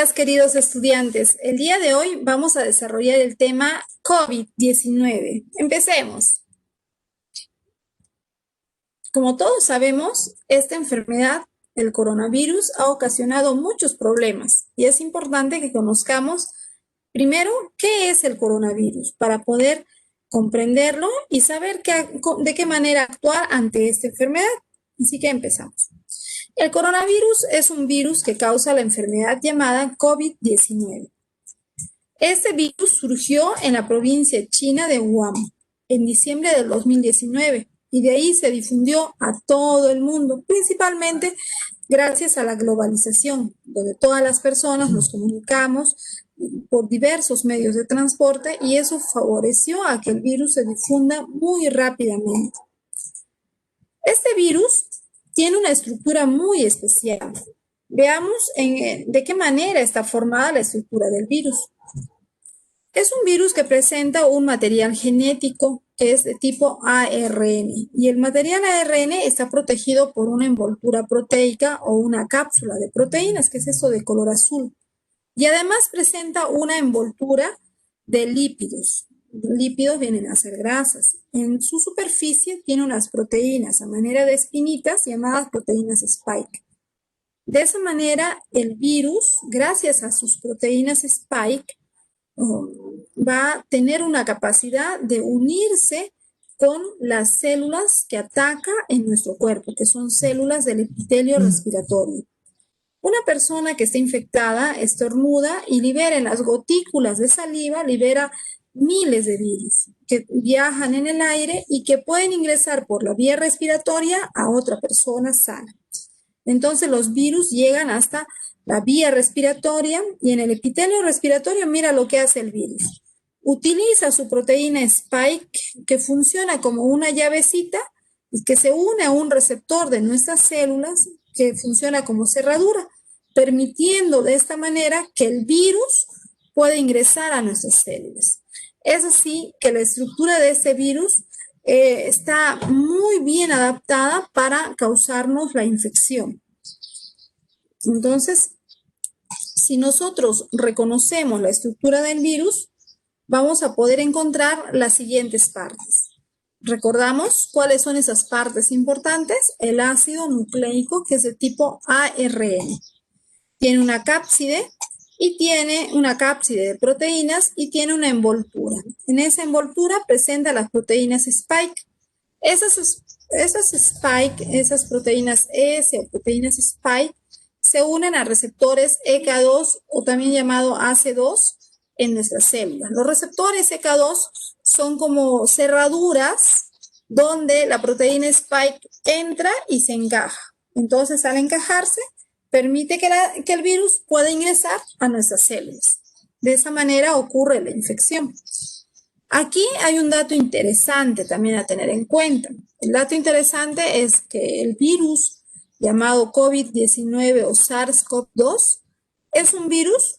días, queridos estudiantes. El día de hoy vamos a desarrollar el tema COVID-19. Empecemos. Como todos sabemos, esta enfermedad, el coronavirus, ha ocasionado muchos problemas y es importante que conozcamos primero qué es el coronavirus para poder comprenderlo y saber de qué manera actuar ante esta enfermedad. Así que empezamos. El coronavirus es un virus que causa la enfermedad llamada COVID-19. Este virus surgió en la provincia china de Wuhan en diciembre del 2019 y de ahí se difundió a todo el mundo, principalmente gracias a la globalización, donde todas las personas nos comunicamos por diversos medios de transporte y eso favoreció a que el virus se difunda muy rápidamente. Este virus tiene una estructura muy especial. Veamos de qué manera está formada la estructura del virus. Es un virus que presenta un material genético que es de tipo ARN y el material ARN está protegido por una envoltura proteica o una cápsula de proteínas, que es eso de color azul. Y además presenta una envoltura de lípidos. Lípidos vienen a ser grasas. En su superficie tiene unas proteínas a manera de espinitas llamadas proteínas spike. De esa manera, el virus, gracias a sus proteínas spike, va a tener una capacidad de unirse con las células que ataca en nuestro cuerpo, que son células del epitelio respiratorio. Una persona que está infectada estornuda y libera en las gotículas de saliva, libera miles de virus que viajan en el aire y que pueden ingresar por la vía respiratoria a otra persona sana. Entonces los virus llegan hasta la vía respiratoria y en el epitelio respiratorio mira lo que hace el virus. Utiliza su proteína spike que funciona como una llavecita y que se une a un receptor de nuestras células que funciona como cerradura, permitiendo de esta manera que el virus pueda ingresar a nuestras células. Es así que la estructura de este virus está muy bien adaptada para causarnos la infección. Entonces, si nosotros reconocemos la estructura del virus, vamos a poder encontrar las siguientes partes. Recordamos cuáles son esas partes importantes. El ácido nucleico, que es de tipo ARN. Tiene una cápside y tiene una cápside de proteínas y tiene una envoltura. En esa envoltura presenta las proteínas spike. Esas proteínas S o proteínas spike se unen a receptores ECA2 o también llamado AC2 en nuestras células. Los receptores ECA2 son como cerraduras donde la proteína spike entra y se encaja. Entonces, al encajarse, permite que el virus pueda ingresar a nuestras células. De esa manera ocurre la infección. Aquí hay un dato interesante también a tener en cuenta. El dato interesante es que el virus llamado COVID-19 o SARS-CoV-2 es un virus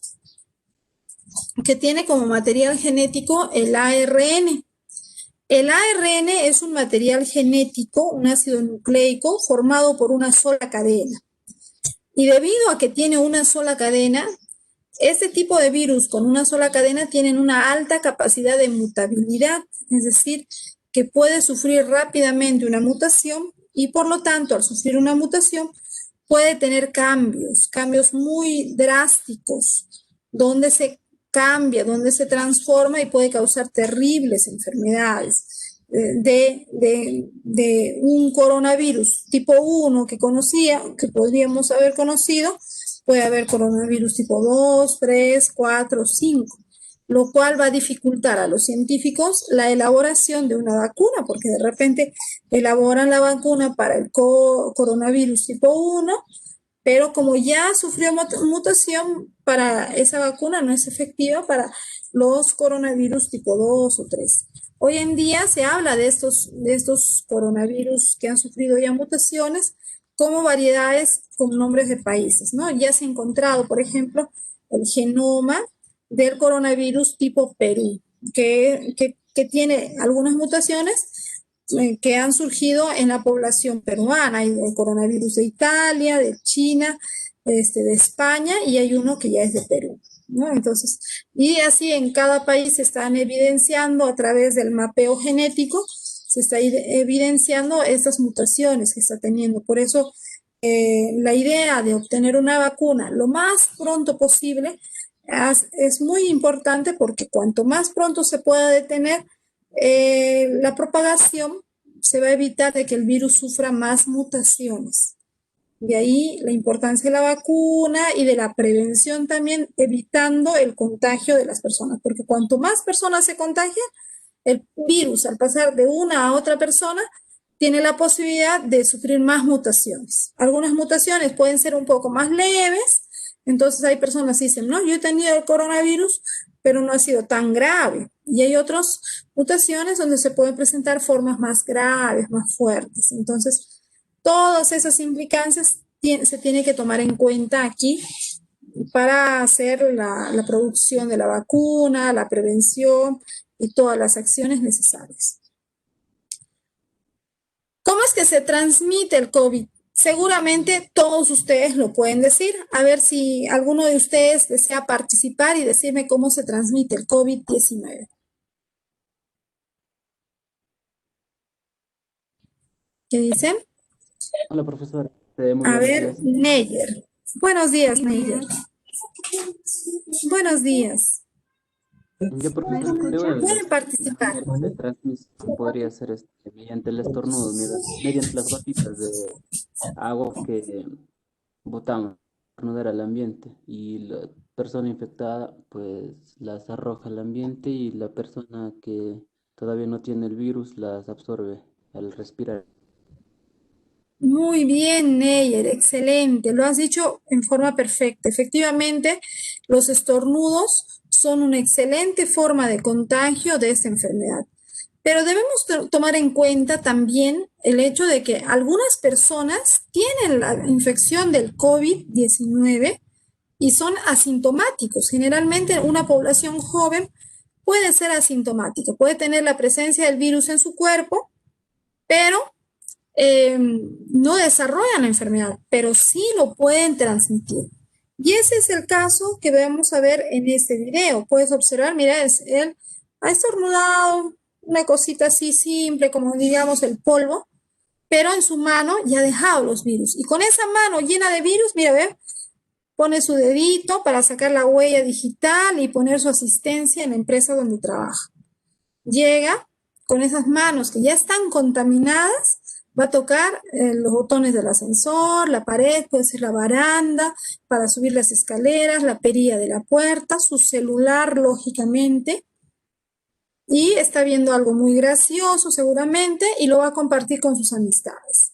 que tiene como material genético el ARN. El ARN es un material genético, un ácido nucleico formado por una sola cadena. Y debido a que tiene una sola cadena, este tipo de virus con una sola cadena tienen una alta capacidad de mutabilidad, es decir, que puede sufrir rápidamente una mutación y por lo tanto al sufrir una mutación puede tener cambios muy drásticos, donde se cambia, donde se transforma y puede causar terribles enfermedades. De un coronavirus tipo 1 que podríamos haber conocido, puede haber coronavirus tipo 2, 3, 4, 5, lo cual va a dificultar a los científicos la elaboración de una vacuna, porque de repente elaboran la vacuna para el coronavirus tipo 1, pero como ya sufrió mutación, para esa vacuna no es efectiva para los coronavirus tipo 2 o 3. Hoy en día se habla de estos coronavirus que han sufrido ya mutaciones como variedades con nombres de países, ¿no? Ya se ha encontrado, por ejemplo, el genoma del coronavirus tipo Perú, que tiene algunas mutaciones que han surgido en la población peruana. Hay el coronavirus de Italia, de China, de España y hay uno que ya es de Perú, ¿no? Entonces, y así en cada país se están evidenciando a través del mapeo genético, se está evidenciando estas mutaciones que está teniendo. Por eso, la idea de obtener una vacuna lo más pronto posible es muy importante porque cuanto más pronto se pueda detener la propagación, se va a evitar de que el virus sufra más mutaciones. De ahí la importancia de la vacuna y de la prevención también, evitando el contagio de las personas, porque cuanto más personas se contagian, el virus al pasar de una a otra persona tiene la posibilidad de sufrir más mutaciones. Algunas mutaciones pueden ser un poco más leves, entonces hay personas que dicen, no, yo he tenido el coronavirus, pero no ha sido tan grave. Y hay otras mutaciones donde se pueden presentar formas más graves, más fuertes. Entonces, todas esas implicancias se tiene que tomar en cuenta aquí para hacer la producción de la vacuna, la prevención y todas las acciones necesarias. ¿Cómo es que se transmite el COVID? Seguramente todos ustedes lo pueden decir. A ver si alguno de ustedes desea participar y decirme cómo se transmite el COVID-19. ¿Qué dicen? Hola, profesora. Muy A buenos ver, días. Neyer. Buenos días, Neyer. Buenos días. Yo, profesor, creo que Pueden la participar. manera de transmisión podría ser mediante el estornudo, mediante las gotitas de agua que botamos, estornudar al ambiente. Y la persona infectada, pues, las arroja al ambiente y la persona que todavía no tiene el virus las absorbe al respirar. Muy bien, Neyer, excelente. Lo has dicho en forma perfecta. Efectivamente, los estornudos son una excelente forma de contagio de esta enfermedad. Pero debemos tomar en cuenta también el hecho de que algunas personas tienen la infección del COVID-19 y son asintomáticos. Generalmente una población joven puede ser asintomática, puede tener la presencia del virus en su cuerpo, pero no desarrollan la enfermedad, pero sí lo pueden transmitir. Y ese es el caso que vamos a ver en este video. Puedes observar, mira, él ha estornudado una cosita así simple, como digamos el polvo, pero en su mano ya ha dejado los virus. Y con esa mano llena de virus, mira, ve, pone su dedito para sacar la huella digital y poner su asistencia en la empresa donde trabaja. Llega con esas manos que ya están contaminadas, va a tocar los botones del ascensor, la pared, puede ser la baranda, para subir las escaleras, la perilla de la puerta, su celular, lógicamente, y está viendo algo muy gracioso seguramente y lo va a compartir con sus amistades.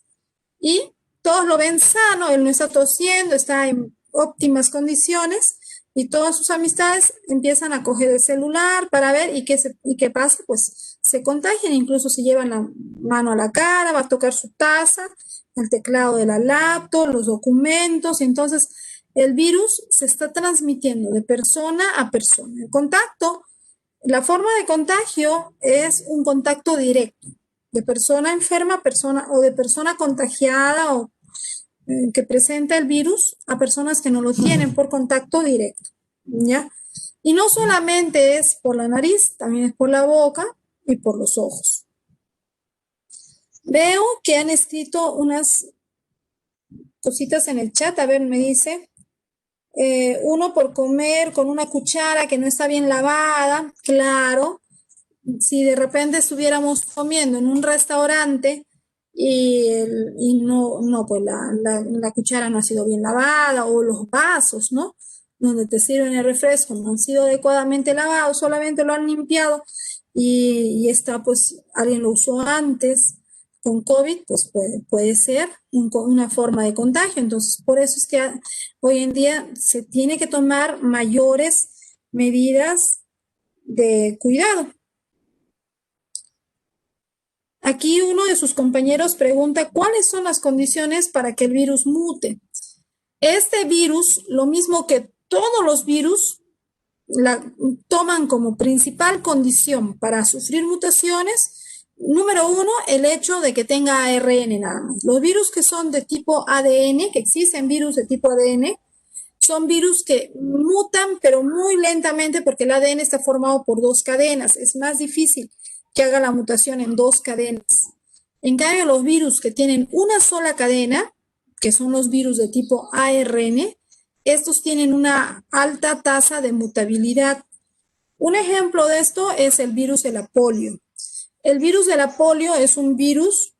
Y todos lo ven sano, él no está tosiendo, está en óptimas condiciones y todas sus amistades empiezan a coger el celular para ver y qué pasa, pues se contagian, incluso se llevan la mano a la cara, va a tocar su taza, el teclado de la laptop, los documentos, y entonces el virus se está transmitiendo de persona a persona. El contacto, la forma de contagio es un contacto directo, de persona enferma a persona o de persona contagiada o que presenta el virus a personas que no lo tienen por contacto directo, ¿ya? Y no solamente es por la nariz, también es por la boca y por los ojos. Veo que han escrito unas cositas en el chat, a ver, me dice, uno por comer con una cuchara que no está bien lavada, claro. Si de repente estuviéramos comiendo en un restaurante y no, pues la cuchara no ha sido bien lavada o los vasos, ¿no? Donde te sirven el refresco no han sido adecuadamente lavados, solamente lo han limpiado y está, pues, alguien lo usó antes con COVID, pues puede ser una forma de contagio. Entonces, por eso es que hoy en día se tiene que tomar mayores medidas de cuidado. Aquí uno de sus compañeros pregunta cuáles son las condiciones para que el virus mute. Este virus, lo mismo que todos los virus, toman como principal condición para sufrir mutaciones, número uno, el hecho de que tenga ARN nada más. Los virus que son de tipo ADN, que existen virus de tipo ADN, son virus que mutan, pero muy lentamente porque el ADN está formado por dos cadenas. Es más difícil que haga la mutación en dos cadenas. En cambio, los virus que tienen una sola cadena, que son los virus de tipo ARN, estos tienen una alta tasa de mutabilidad. Un ejemplo de esto es el virus de la polio. El virus de la polio es un virus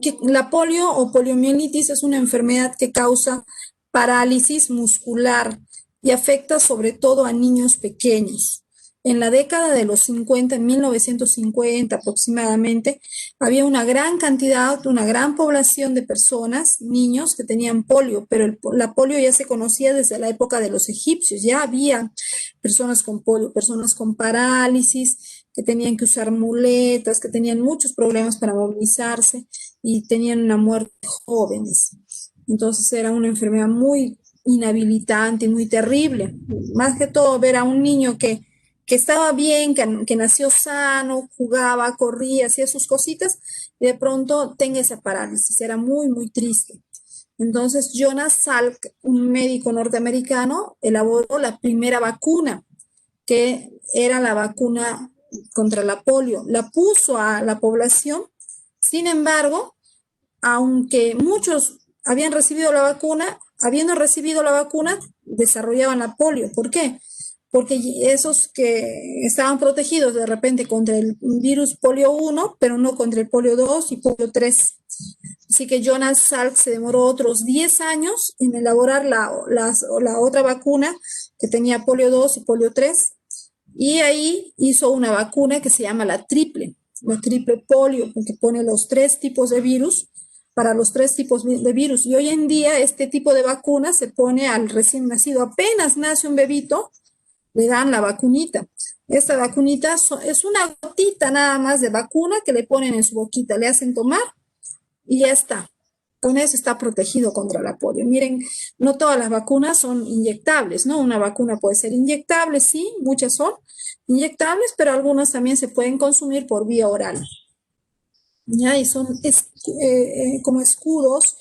que la polio o poliomielitis es una enfermedad que causa parálisis muscular y afecta sobre todo a niños pequeños. En la década de los 50, en 1950 aproximadamente, había una gran cantidad, una gran población de personas, niños que tenían polio, pero la polio ya se conocía desde la época de los egipcios, ya había personas con polio, personas con parálisis, que tenían que usar muletas, que tenían muchos problemas para movilizarse y tenían una muerte jóvenes. Entonces era una enfermedad muy inhabilitante y muy terrible. Más que todo ver a un niño que estaba bien, que nació sano, jugaba, corría, hacía sus cositas, y de pronto tenga esa parálisis. Era muy, muy triste. Entonces Jonas Salk, un médico norteamericano, elaboró la primera vacuna, que era la vacuna contra la polio. La puso a la población. Sin embargo, aunque muchos habían recibido la vacuna, habiendo recibido la vacuna, desarrollaban la polio. ¿Por qué? Porque esos que estaban protegidos de repente contra el virus polio 1, pero no contra el polio 2 y polio 3. Así que Jonas Salk se demoró otros 10 años en elaborar la otra vacuna que tenía polio 2 y polio 3. Y ahí hizo una vacuna que se llama la triple polio, porque pone los tres tipos de virus para los tres tipos de virus. Y hoy en día este tipo de vacuna se pone al recién nacido. Apenas nace un bebito, le dan la vacunita. Esta vacunita es una gotita nada más de vacuna que le ponen en su boquita, le hacen tomar y ya está. Con eso está protegido contra la polio. Miren, no todas las vacunas son inyectables, ¿no? Una vacuna puede ser inyectable, sí, muchas son inyectables, pero algunas también se pueden consumir por vía oral. ¿Ya? Y son como escudos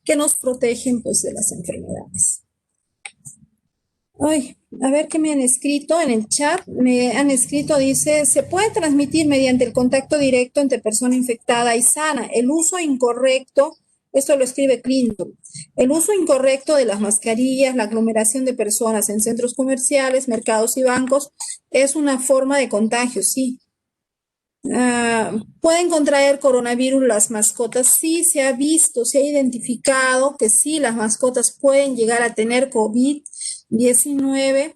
que nos protegen pues, de las enfermedades. Ay, a ver qué me han escrito en el chat. Me han escrito, dice, se puede transmitir mediante el contacto directo entre persona infectada y sana. El uso incorrecto, esto lo escribe Clinton, el uso incorrecto de las mascarillas, la aglomeración de personas en centros comerciales, mercados y bancos es una forma de contagio, sí. ¿Pueden contraer coronavirus las mascotas? Sí, se ha visto, se ha identificado que sí, las mascotas pueden llegar a tener COVID-19,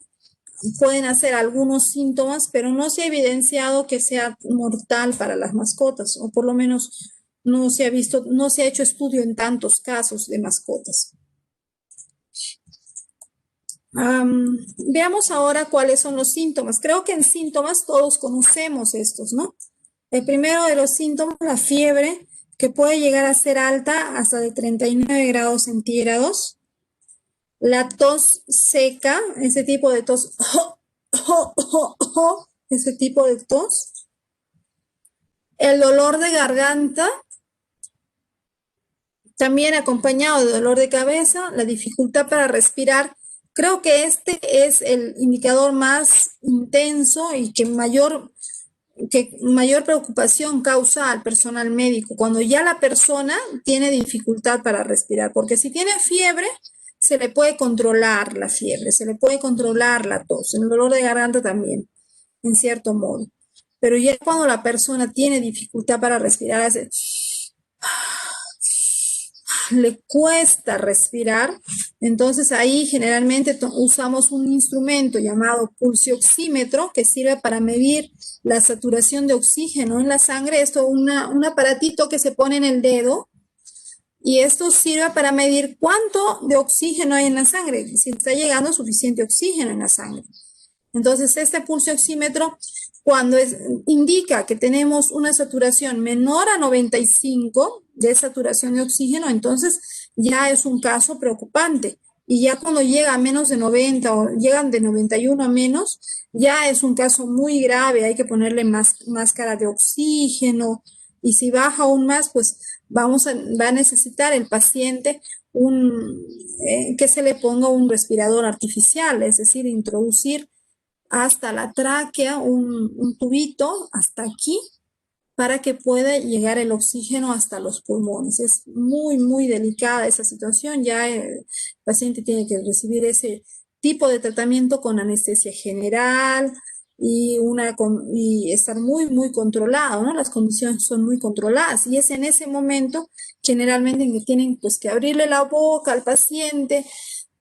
pueden hacer algunos síntomas, pero no se ha evidenciado que sea mortal para las mascotas, o por lo menos no se ha visto, no se ha hecho estudio en tantos casos de mascotas. Veamos ahora cuáles son los síntomas. Creo que en síntomas todos conocemos estos, ¿no? El primero de los síntomas, la fiebre, que puede llegar a ser alta hasta de 39 grados centígrados. La tos seca, ese tipo de tos, ese tipo de tos. El dolor de garganta, también acompañado de dolor de cabeza, la dificultad para respirar. Creo que este es el indicador más intenso y que mayor preocupación causa al personal médico, cuando ya la persona tiene dificultad para respirar, porque si tiene fiebre, se le puede controlar la fiebre, se le puede controlar la tos, el dolor de garganta también, en cierto modo. Pero ya cuando la persona tiene dificultad para respirar, le cuesta respirar, entonces ahí generalmente usamos un instrumento llamado pulsioxímetro que sirve para medir la saturación de oxígeno en la sangre. Esto es un aparatito que se pone en el dedo y esto sirve para medir cuánto de oxígeno hay en la sangre, si está llegando suficiente oxígeno en la sangre. Entonces este pulsioxímetro cuando indica que tenemos una saturación menor a 95 de saturación de oxígeno, entonces ya es un caso preocupante. Y ya cuando llega a menos de 90 o llegan de 91 a menos, ya es un caso muy grave, hay que ponerle máscara de oxígeno. Y si baja aún más, pues va a necesitar el paciente que se le ponga un respirador artificial, es decir, introducir hasta la tráquea un tubito hasta aquí para que pueda llegar el oxígeno hasta los pulmones. Es muy, muy delicada esa situación. Ya el paciente tiene que recibir ese tipo de tratamiento con anestesia general y estar muy, muy controlado, ¿no? Las condiciones son muy controladas y es en ese momento generalmente en que tienen pues que abrirle la boca al paciente,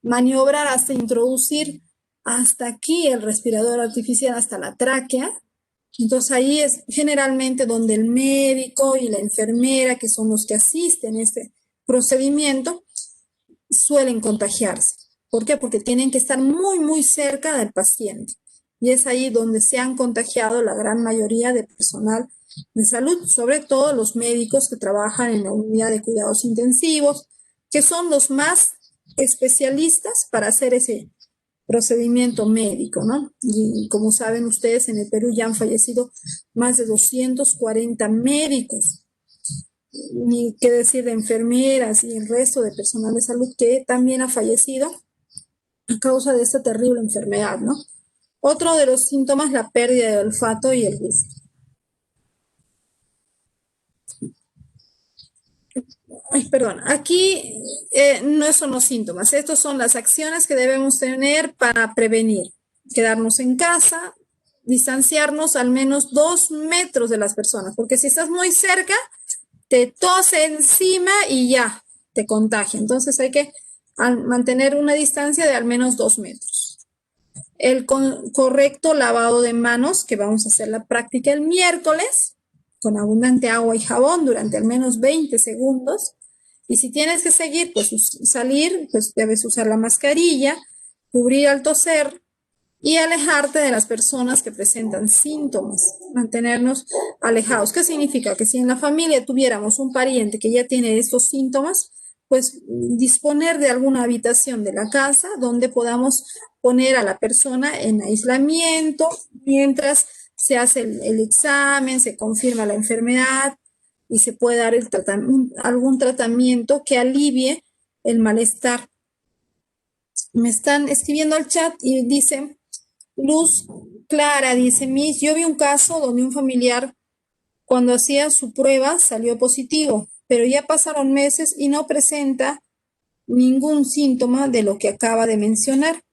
maniobrar hasta introducir hasta aquí el respirador artificial, hasta la tráquea. Entonces ahí es generalmente donde el médico y la enfermera, que son los que asisten a este procedimiento, suelen contagiarse. ¿Por qué? Porque tienen que estar muy, muy cerca del paciente. Y es ahí donde se han contagiado la gran mayoría de personal de salud, sobre todo los médicos que trabajan en la unidad de cuidados intensivos, que son los más especialistas para hacer ese procedimiento médico, ¿no? Y como saben ustedes, en el Perú ya han fallecido más de 240 médicos, ni qué decir de enfermeras y el resto de personal de salud que también ha fallecido a causa de esta terrible enfermedad, ¿no? Otro de los síntomas, la pérdida de olfato y el gusto. Ay, perdón, aquí no son los síntomas, estos son las acciones que debemos tener para prevenir. Quedarnos en casa, distanciarnos al menos 2 metros de las personas, porque si estás muy cerca, te tose encima y ya, te contagia. Entonces hay que mantener una distancia de al menos 2 metros. El correcto lavado de manos, que vamos a hacer la práctica el miércoles, con abundante agua y jabón durante al menos 20 segundos. Y si tienes que seguir, pues salir, pues debes usar la mascarilla, cubrir al toser y alejarte de las personas que presentan síntomas, mantenernos alejados. ¿Qué significa? Que si en la familia tuviéramos un pariente que ya tiene estos síntomas, pues disponer de alguna habitación de la casa donde podamos poner a la persona en aislamiento mientras se hace el examen, se confirma la enfermedad y se puede dar algún tratamiento que alivie el malestar. Me están escribiendo al chat y dicen, Luz Clara, dice Miss, yo vi un caso donde un familiar cuando hacía su prueba salió positivo, pero ya pasaron meses y no presenta ningún síntoma de lo que acaba de mencionar.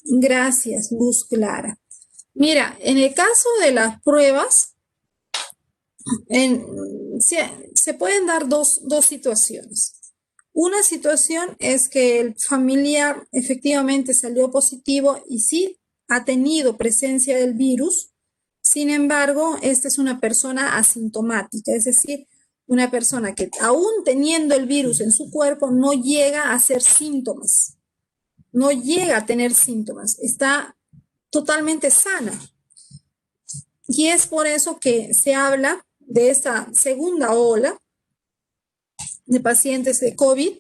Gracias, Luz Clara. Mira, en el caso de las pruebas, se pueden dar dos situaciones. Una situación es que el familiar efectivamente salió positivo y sí ha tenido presencia del virus. Sin embargo, esta es una persona asintomática, es decir, una persona que aún teniendo el virus en su cuerpo no llega a hacer síntomas, no llega a tener síntomas, está totalmente sana. Y es por eso que se habla de esta segunda ola de pacientes de COVID,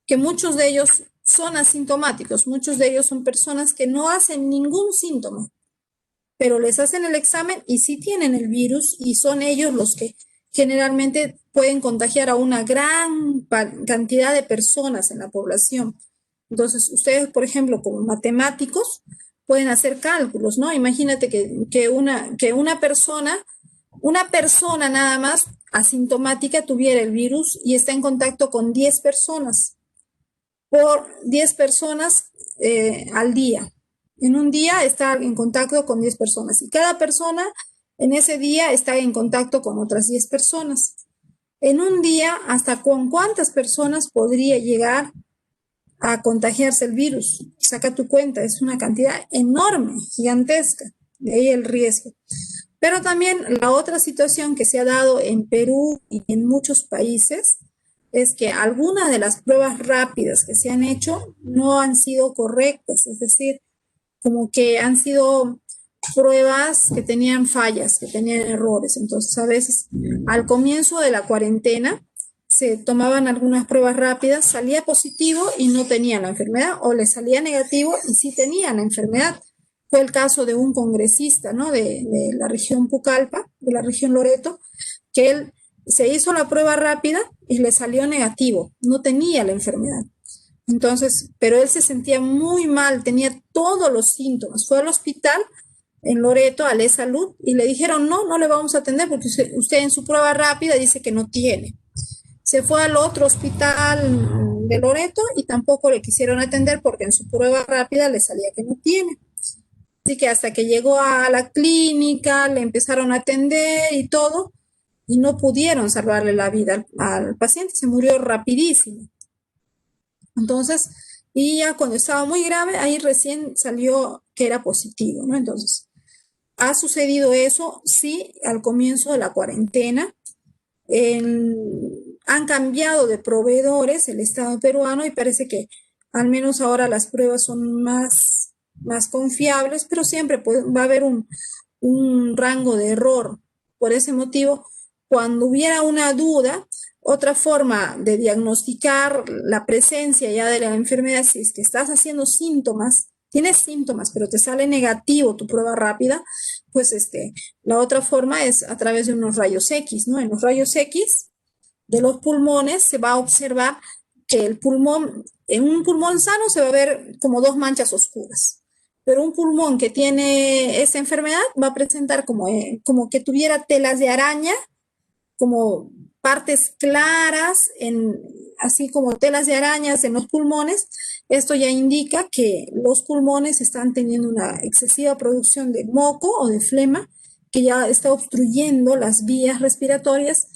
que muchos de ellos son asintomáticos, muchos de ellos son personas que no hacen ningún síntoma, pero les hacen el examen y sí tienen el virus y son ellos los que generalmente pueden contagiar a una gran cantidad de personas en la población. Entonces, ustedes, por ejemplo, como matemáticos, pueden hacer cálculos, ¿no? Imagínate que una persona nada más asintomática tuviera el virus y está en contacto con 10 personas, por 10 personas al día. En un día está en contacto con 10 personas y cada persona en ese día está en contacto con otras 10 personas. En un día, ¿hasta con cuántas personas podría llegar a contagiarse el virus? Saca tu cuenta, es una cantidad enorme, gigantesca, de ahí el riesgo. Pero también la otra situación que se ha dado en Perú y en muchos países es que algunas de las pruebas rápidas que se han hecho no han sido correctas, es decir, como que han sido pruebas que tenían fallas, que tenían errores. Entonces, a veces al comienzo de la cuarentena se tomaban algunas pruebas rápidas, salía positivo y no tenían la enfermedad, o le salía negativo y sí tenían la enfermedad. Fue el caso de un congresista, ¿no? de la región Pucallpa, de la región Loreto, que él se hizo la prueba rápida y le salió negativo, no tenía la enfermedad. Entonces, pero él se sentía muy mal, tenía todos los síntomas. Fue al hospital en Loreto, a Salud, y le dijeron, no, no le vamos a atender porque usted en su prueba rápida dice que no tiene. Se fue al otro hospital de Loreto y tampoco le quisieron atender porque en su prueba rápida le salía que no tiene. Así que hasta que llegó a la clínica, le empezaron a atender y todo, y no pudieron salvarle la vida al paciente, se murió rapidísimo. Entonces, y ya cuando estaba muy grave, ahí recién salió que era positivo, ¿no? Entonces, ha sucedido eso, sí, al comienzo de la cuarentena. Han cambiado de proveedores el Estado peruano y parece que al menos ahora las pruebas son más confiables, pero siempre va a haber un rango de error. Por ese motivo, cuando hubiera una duda, otra forma de diagnosticar la presencia ya de la enfermedad, si es que estás haciendo síntomas, tienes síntomas, pero te sale negativo tu prueba rápida, pues la otra forma es a través de unos rayos X, ¿no? En los rayos X de los pulmones se va a observar que el pulmón, en un pulmón sano se va a ver como dos manchas oscuras, pero un pulmón que tiene esa enfermedad va a presentar como que tuviera telas de araña, como partes claras, así como telas de arañas en los pulmones. Esto ya indica que los pulmones están teniendo una excesiva producción de moco o de flema que ya está obstruyendo las vías respiratorias,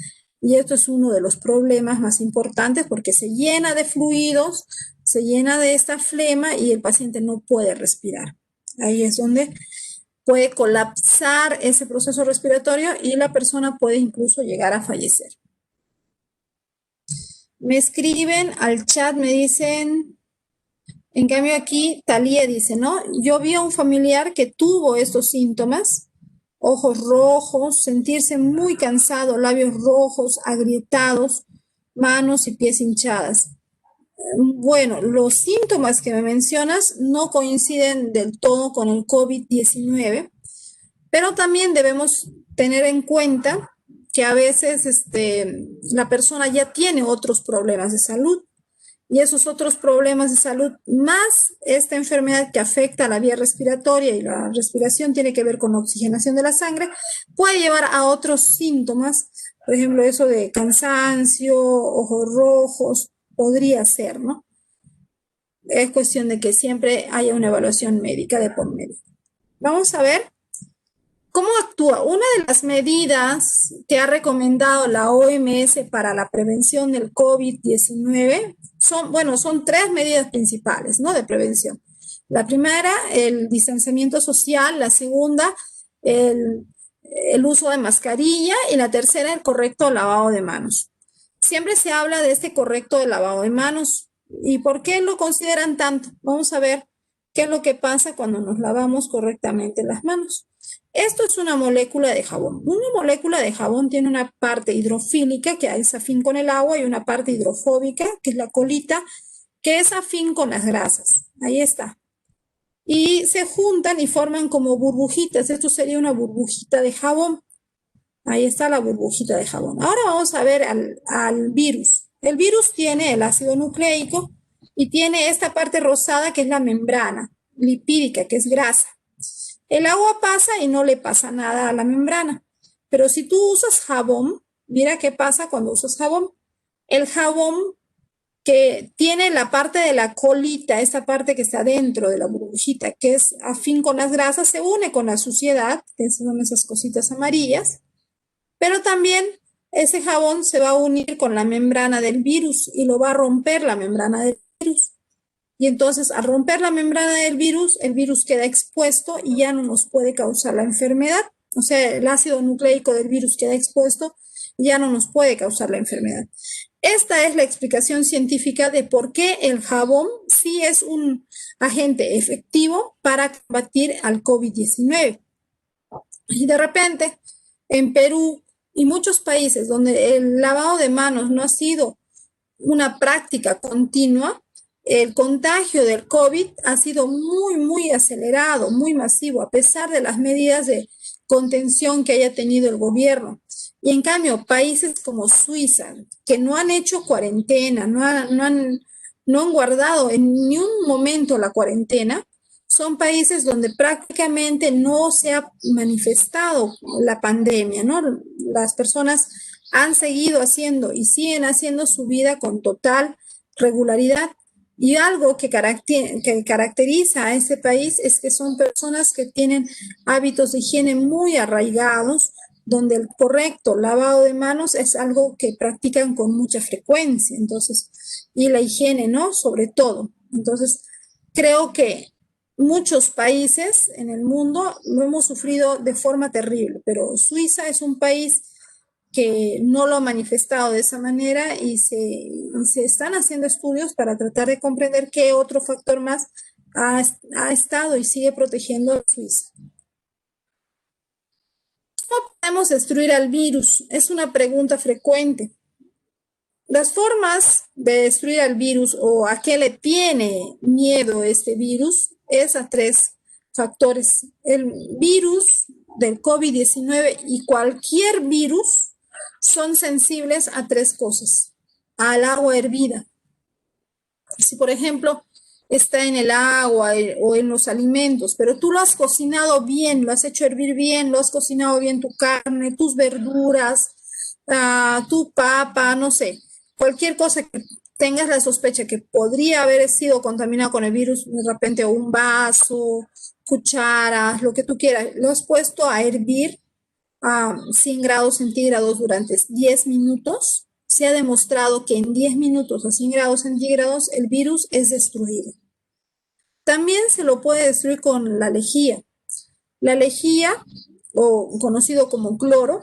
y esto es uno de los problemas más importantes porque se llena de fluidos, se llena de esta flema y el paciente no puede respirar. Ahí es donde puede colapsar ese proceso respiratorio y la persona puede incluso llegar a fallecer. Me escriben al chat, me dicen, en cambio aquí Talía dice, ¿no? Yo vi a un familiar que tuvo estos síntomas, ojos rojos, sentirse muy cansado, labios rojos, agrietados, manos y pies hinchadas. Bueno, los síntomas que me mencionas no coinciden del todo con el COVID-19, pero también debemos tener en cuenta que a veces la persona ya tiene otros problemas de salud, y esos otros problemas de salud, más esta enfermedad que afecta a la vía respiratoria, y la respiración tiene que ver con la oxigenación de la sangre, puede llevar a otros síntomas, por ejemplo, eso de cansancio, ojos rojos, podría ser, ¿no? Es cuestión de que siempre haya una evaluación médica de por medio. Vamos a ver cómo actúa. Una de las medidas que ha recomendado la OMS para la prevención del COVID-19 son tres medidas principales, ¿no? De prevención. La primera, el distanciamiento social. La segunda, el uso de mascarilla. Y la tercera, el correcto lavado de manos. Siempre se habla de este correcto de lavado de manos. ¿Y por qué lo consideran tanto? Vamos a ver qué es lo que pasa cuando nos lavamos correctamente las manos. Esto es una molécula de jabón. Una molécula de jabón tiene una parte hidrofílica, que es afín con el agua, y una parte hidrofóbica, que es la colita, que es afín con las grasas. Ahí está. Y se juntan y forman como burbujitas. Esto sería una burbujita de jabón. Ahí está la burbujita de jabón. Ahora vamos a ver al virus. El virus tiene el ácido nucleico y tiene esta parte rosada que es la membrana lipídica, que es grasa. El agua pasa y no le pasa nada a la membrana. Pero si tú usas jabón, mira qué pasa cuando usas jabón. El jabón que tiene la parte de la colita, esta parte que está dentro de la burbujita, que es afín con las grasas, se une con la suciedad, que son esas cositas amarillas, pero también ese jabón se va a unir con la membrana del virus y lo va a romper la membrana del virus. Y entonces, al romper la membrana del virus, el virus queda expuesto y ya no nos puede causar la enfermedad. O sea, el ácido nucleico del virus queda expuesto y ya no nos puede causar la enfermedad. Esta es la explicación científica de por qué el jabón sí es un agente efectivo para combatir al COVID-19. Y de repente, en Perú y muchos países donde el lavado de manos no ha sido una práctica continua, el contagio del COVID ha sido muy acelerado, muy masivo, a pesar de las medidas de contención que haya tenido el gobierno. Y en cambio, países como Suiza, que no han hecho cuarentena, no han guardado en ni un momento la cuarentena, son países donde prácticamente no se ha manifestado la pandemia, ¿no? Las personas han seguido haciendo y siguen haciendo su vida con total regularidad. Y algo que caracteriza a este país es que son personas que tienen hábitos de higiene muy arraigados, donde el correcto lavado de manos es algo que practican con mucha frecuencia. Entonces, y la higiene, ¿no? Sobre todo. Entonces, creo que muchos países en el mundo lo hemos sufrido de forma terrible, pero Suiza es un país que no lo ha manifestado de esa manera y se están haciendo estudios para tratar de comprender qué otro factor más ha estado y sigue protegiendo a Suiza. ¿Cómo podemos destruir al virus? Es una pregunta frecuente. Las formas de destruir al virus o a qué le tiene miedo este virus es a tres factores. El virus del COVID-19 y cualquier virus son sensibles a tres cosas. Al agua hervida. Si, por ejemplo, está en el agua o en los alimentos, pero tú lo has cocinado bien, lo has hecho hervir bien, lo has cocinado bien tu carne, tus verduras, tu papa, no sé, cualquier cosa que tengas la sospecha que podría haber sido contaminado con el virus, de repente un vaso, cucharas, lo que tú quieras, lo has puesto a hervir a 100 grados centígrados durante 10 minutos, se ha demostrado que en 10 minutos a 100 grados centígrados el virus es destruido. También se lo puede destruir con la lejía. La lejía, o conocido como cloro,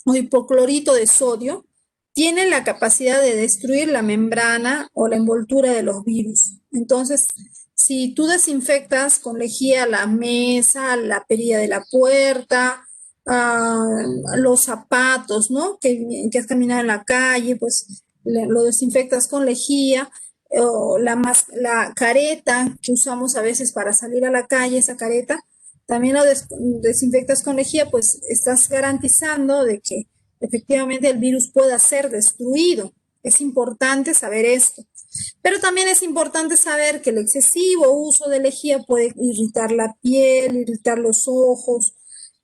o hipoclorito de sodio, tiene la capacidad de destruir la membrana o la envoltura de los virus. Entonces, si tú desinfectas con lejía la mesa, la perilla de la puerta, los zapatos, ¿no? Que has caminado en la calle, pues lo desinfectas con lejía, o la careta que usamos a veces para salir a la calle, esa careta, también lo desinfectas con lejía, pues estás garantizando de que efectivamente el virus pueda ser destruido. Es importante saber esto. Pero también es importante saber que el excesivo uso de lejía puede irritar la piel, irritar los ojos,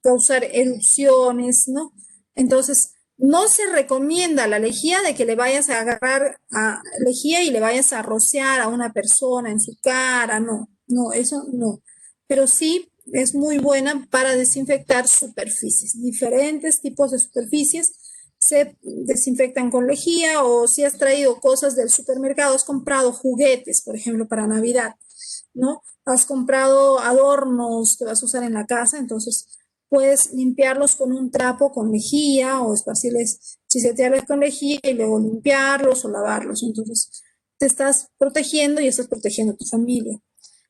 causar erupciones, ¿no? Entonces, no se recomienda la lejía de que le vayas a agarrar a lejía y le vayas a rociar a una persona en su cara, no, eso no. Pero sí es muy buena para desinfectar superficies, diferentes tipos de superficies se desinfectan con lejía, o si has traído cosas del supermercado, has comprado juguetes, por ejemplo, para Navidad, ¿no? Has comprado adornos que vas a usar en la casa, entonces puedes limpiarlos con un trapo con lejía o esparcirles, chisetearles con lejía y luego limpiarlos o lavarlos. Entonces te estás protegiendo y estás protegiendo a tu familia.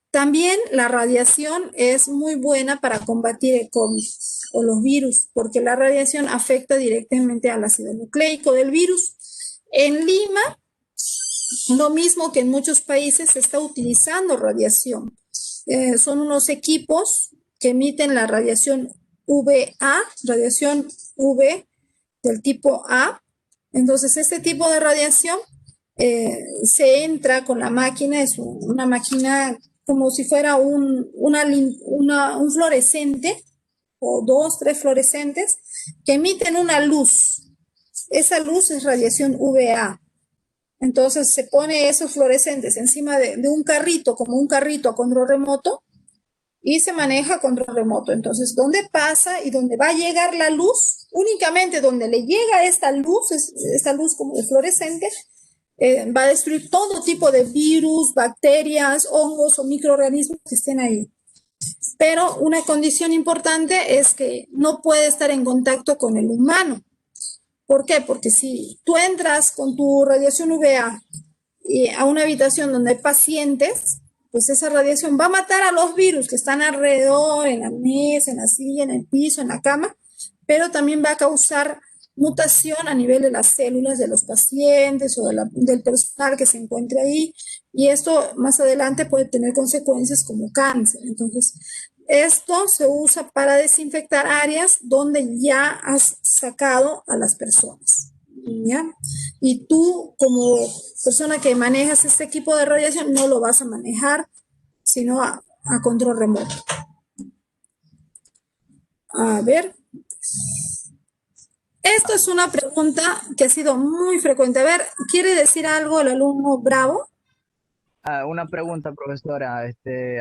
También la radiación es muy buena para combatir el COVID o los virus, porque la radiación afecta directamente al ácido nucleico del virus. En Lima, lo mismo que en muchos países, se está utilizando radiación. Son unos equipos que emiten la radiación UVA, radiación UV del tipo A. Entonces, este tipo de radiación se entra con la máquina, es una máquina como si fuera un fluorescente, o dos, tres fluorescentes, que emiten una luz. Esa luz es radiación UVA. Entonces se pone esos fluorescentes encima de un carrito, como un carrito a control remoto, y se maneja a control remoto. Entonces, ¿dónde pasa y dónde va a llegar la luz? Únicamente donde le llega esta luz como de fluorescente, va a destruir todo tipo de virus, bacterias, hongos o microorganismos que estén ahí. Pero una condición importante es que no puede estar en contacto con el humano. ¿Por qué? Porque si tú entras con tu radiación UVA a una habitación donde hay pacientes, pues esa radiación va a matar a los virus que están alrededor, en la mesa, en la silla, en el piso, en la cama, pero también va a causar mutación a nivel de las células de los pacientes o del personal que se encuentre ahí, y esto más adelante puede tener consecuencias como cáncer. Entonces, esto se usa para desinfectar áreas donde ya has sacado a las personas. ¿ya? Y tú, como persona que manejas este equipo de radiación, no lo vas a manejar, sino a control remoto. A ver, esto es una pregunta que ha sido muy frecuente. A ver, ¿quiere decir algo el alumno Bravo? Una pregunta, profesora,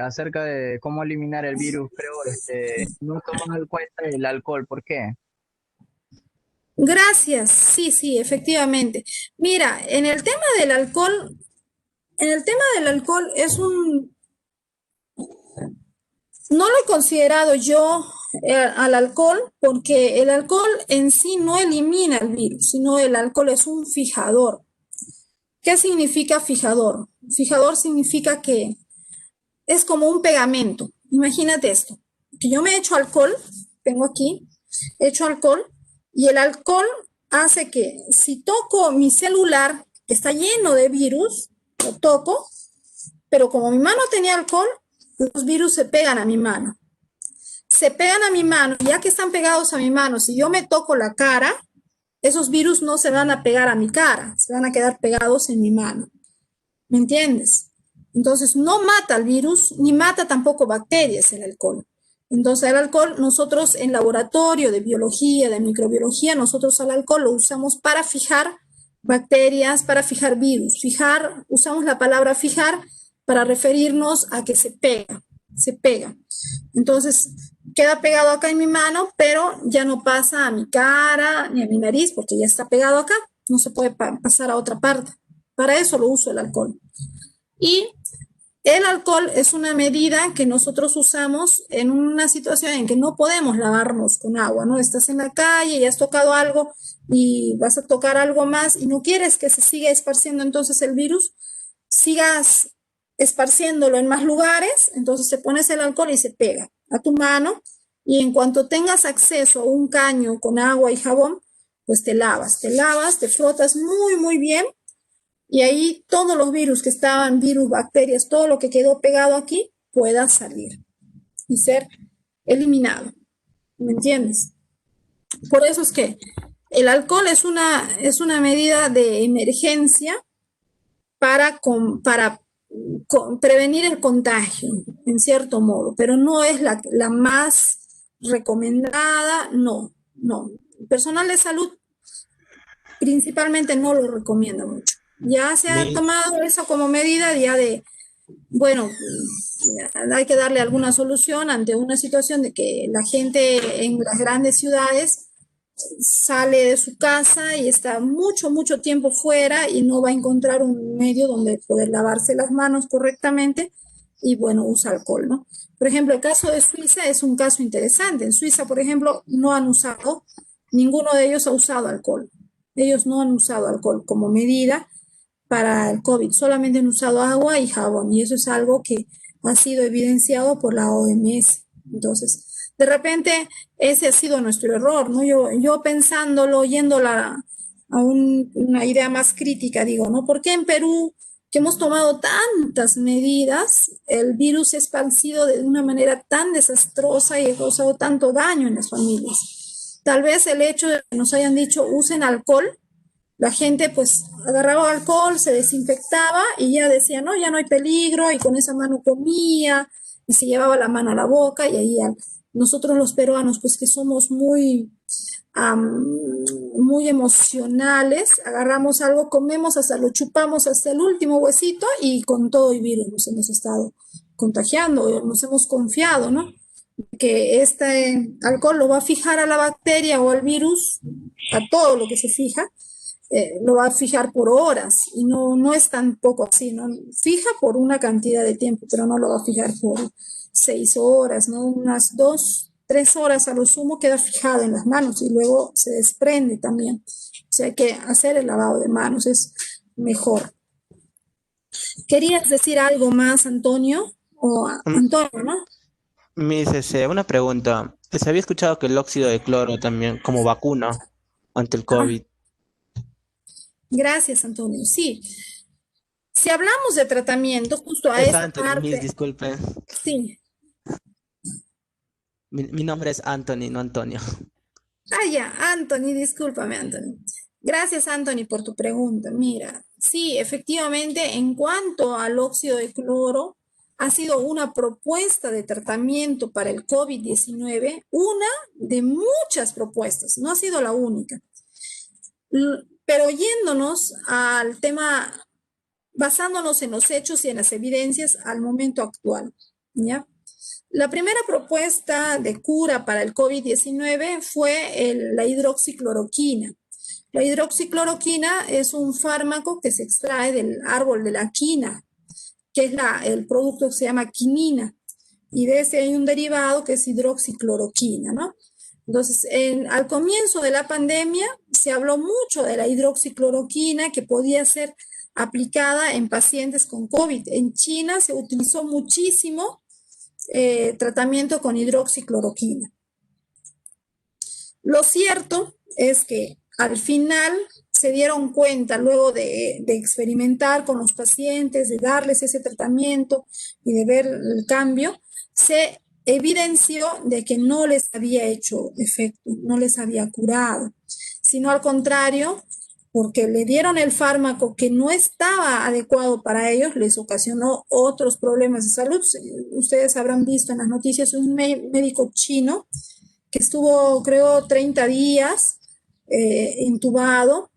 acerca de cómo eliminar el virus. Creo, no he tomado en cuenta el alcohol. ¿Por qué? Gracias, sí, sí, efectivamente. Mira, en el tema del alcohol es no lo he considerado yo al alcohol porque el alcohol en sí no elimina el virus, sino el alcohol es un fijador. ¿Qué significa fijador? Fijador significa que es como un pegamento. Imagínate esto, que yo me echo alcohol, tengo aquí, echo alcohol y el alcohol hace que si toco mi celular que está lleno de virus, lo toco, pero como mi mano tenía alcohol, los virus se pegan a mi mano. Se pegan a mi mano, ya que están pegados a mi mano, si yo me toco la cara, esos virus no se van a pegar a mi cara, se van a quedar pegados en mi mano. ¿Me entiendes? Entonces, no mata el virus, ni mata tampoco bacterias el alcohol. Entonces, el alcohol, nosotros en laboratorio de biología, de microbiología, nosotros al alcohol lo usamos para fijar bacterias, para fijar virus. Fijar, usamos la palabra fijar para referirnos a que se pega, se pega. Entonces, queda pegado acá en mi mano, pero ya no pasa a mi cara ni a mi nariz, porque ya está pegado acá, no se puede pasar a otra parte. Para eso lo uso el alcohol. Y el alcohol es una medida que nosotros usamos en una situación en que no podemos lavarnos con agua, ¿no? Estás en la calle y has tocado algo y vas a tocar algo más y no quieres que se siga esparciendo entonces el virus, sigas esparciéndolo en más lugares, entonces te pones el alcohol y se pega a tu mano y en cuanto tengas acceso a un caño con agua y jabón, pues te lavas, te frotas muy, muy bien y ahí todos los virus que estaban, virus, bacterias, todo lo que quedó pegado aquí pueda salir y ser eliminado. ¿Me entiendes? Por eso es que el alcohol es una medida de emergencia para prevenir el contagio, en cierto modo, pero no es la más recomendada, no, no. El personal de salud principalmente no lo recomienda mucho. Ya se ha Mi- tomado eso como medida ya de, bueno, hay que darle alguna solución ante una situación de que la gente en las grandes ciudades sale de su casa y está mucho, mucho tiempo fuera y no va a encontrar un medio donde poder lavarse las manos correctamente y bueno, usa alcohol, ¿no? Por ejemplo, el caso de Suiza es un caso interesante. En Suiza, por ejemplo, no han usado, ninguno de ellos ha usado alcohol. Ellos no han usado alcohol como medida para el COVID, solamente han usado agua y jabón y eso es algo que ha sido evidenciado por la OMS. Entonces, de repente, ese ha sido nuestro error, ¿no? Yo pensándolo, yéndola a una idea más crítica, digo, ¿no? ¿Por qué en Perú, que hemos tomado tantas medidas, el virus se ha esparcido de una manera tan desastrosa y ha causado tanto daño en las familias? Tal vez el hecho de que nos hayan dicho usen alcohol, la gente pues agarraba alcohol, se desinfectaba y ya decía, no, ya no hay peligro y con esa mano comía y se llevaba la mano a la boca y ahí nosotros los peruanos pues que somos am, muy emocionales, agarramos algo, comemos hasta lo chupamos hasta el último huesito y con todo el virus nos hemos estado contagiando, nos hemos confiado, ¿no? Que este alcohol lo va a fijar a la bacteria o al virus, a todo lo que se fija, lo va a fijar por horas y no, no es tampoco así, ¿no? Fija por una cantidad de tiempo, pero no lo va a fijar por 6 horas, ¿no? Unas 2, 3 horas a lo sumo queda fijado en las manos y luego se desprende también. O sea, hay que hacer el lavado de manos, es mejor. ¿Querías decir algo más, Antonio? O mm, Antonio, ¿no? una pregunta. Se había escuchado que el óxido de cloro también como vacuna ante el Ah, COVID. gracias, Antonio. Sí, si hablamos de tratamiento, justo a Es esa Anthony, mis parte, disculpen. sí. Mi nombre es Anthony, no Antonio. Ah, ya, Anthony, discúlpame, Anthony. Gracias, Anthony, por tu pregunta. Mira, sí, efectivamente, en cuanto al óxido de cloro, ha sido una propuesta de tratamiento para el COVID-19, una de muchas propuestas, no ha sido la única. Pero yéndonos al tema, basándonos en los hechos y en las evidencias al momento actual, ¿ya? La primera propuesta de cura para el COVID-19 fue la hidroxicloroquina. La hidroxicloroquina es un fármaco que se extrae del árbol de la quina, que es el producto que se llama quinina, y de ese hay un derivado que es hidroxicloroquina, ¿no? Entonces, al comienzo de la pandemia se habló mucho de la hidroxicloroquina que podía ser aplicada en pacientes con COVID. En China se utilizó muchísimo tratamiento con hidroxicloroquina. Lo cierto es que al final se dieron cuenta, luego de experimentar con los pacientes, de darles ese tratamiento y de ver el cambio, se evidenció de que no les había hecho efecto, no les había curado, sino al contrario, porque le dieron el fármaco que no estaba adecuado para ellos, les ocasionó otros problemas de salud. Ustedes habrán visto en las noticias un médico chino que estuvo, creo, 30 días intubado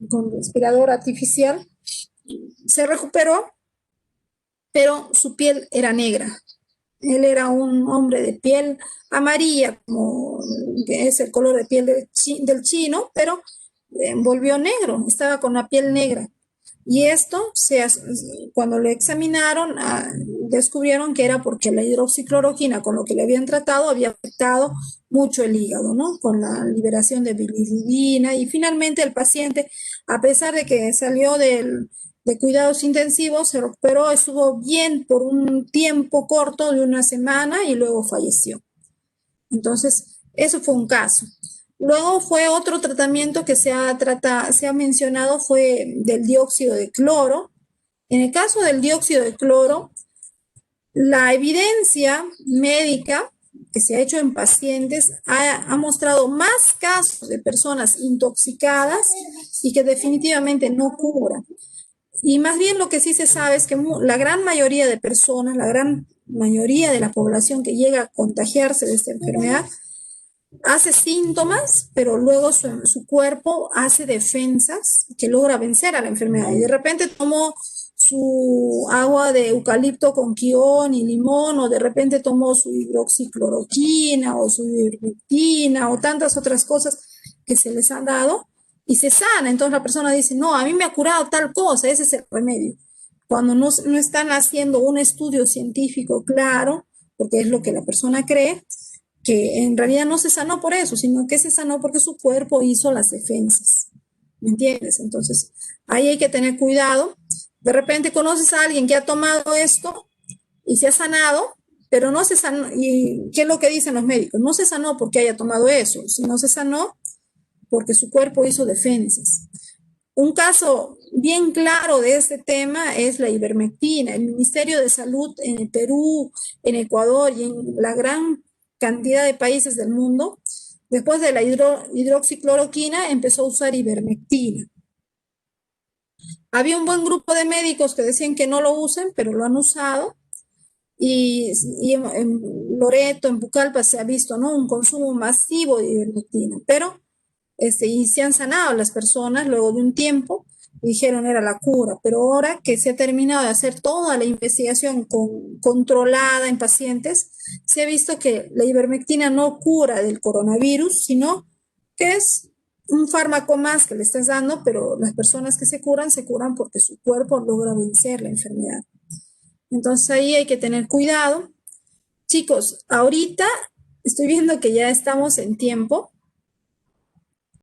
con respirador artificial, se recuperó, pero su piel era negra. Él era un hombre de piel amarilla, como que es el color de piel del chino, pero volvió negro, estaba con la piel negra. Y esto, cuando lo examinaron, descubrieron que era porque la hidroxicloroquina, con lo que le habían tratado, había afectado mucho el hígado, ¿no? Con la liberación de bilirrubina. Y finalmente el paciente, a pesar de que salió de cuidados intensivos, se recuperó, estuvo bien por un tiempo corto de una semana y luego falleció. Entonces, eso fue un caso. Luego fue otro tratamiento que se ha mencionado, fue del dióxido de cloro. En el caso del dióxido de cloro, la evidencia médica que se ha hecho en pacientes ha mostrado más casos de personas intoxicadas y que definitivamente no cura. Y más bien lo que sí se sabe es que la gran mayoría de personas, la gran mayoría de la población que llega a contagiarse de esta enfermedad, hace síntomas, pero luego su cuerpo hace defensas que logra vencer a la enfermedad. Y de repente tomó su agua de eucalipto con quión y limón, o de repente tomó su hidroxicloroquina o su ivermectina o tantas otras cosas que se les han dado y se sana. Entonces la persona dice, no, a mí me ha curado tal cosa, ese es el remedio. Cuando no están haciendo un estudio científico claro, porque es lo que la persona cree, que en realidad no se sanó por eso, sino que se sanó porque su cuerpo hizo las defensas. ¿Me entiendes? Entonces, ahí hay que tener cuidado. De repente conoces a alguien que ha tomado esto y se ha sanado, pero no se sanó. ¿Y qué es lo que dicen los médicos? No se sanó porque haya tomado eso, sino se sanó porque su cuerpo hizo defensas. Un caso bien claro de este tema es la ivermectina. El Ministerio de Salud en el Perú, en Ecuador y en la gran cantidad de países del mundo, después de la hidroxicloroquina, empezó a usar ivermectina. Había un buen grupo de médicos que decían que no lo usen, pero lo han usado. Y en Loreto, en Pucallpa, se ha visto, ¿no?, un consumo masivo de ivermectina, pero y se han sanado las personas luego de un tiempo, dijeron era la cura, pero ahora que se ha terminado de hacer toda la investigación controlada en pacientes, se ha visto que la ivermectina no cura del coronavirus, sino que es un fármaco más que le estás dando, pero las personas que se curan porque su cuerpo logra vencer la enfermedad. Entonces ahí hay que tener cuidado. Chicos, ahorita estoy viendo que ya estamos en tiempo.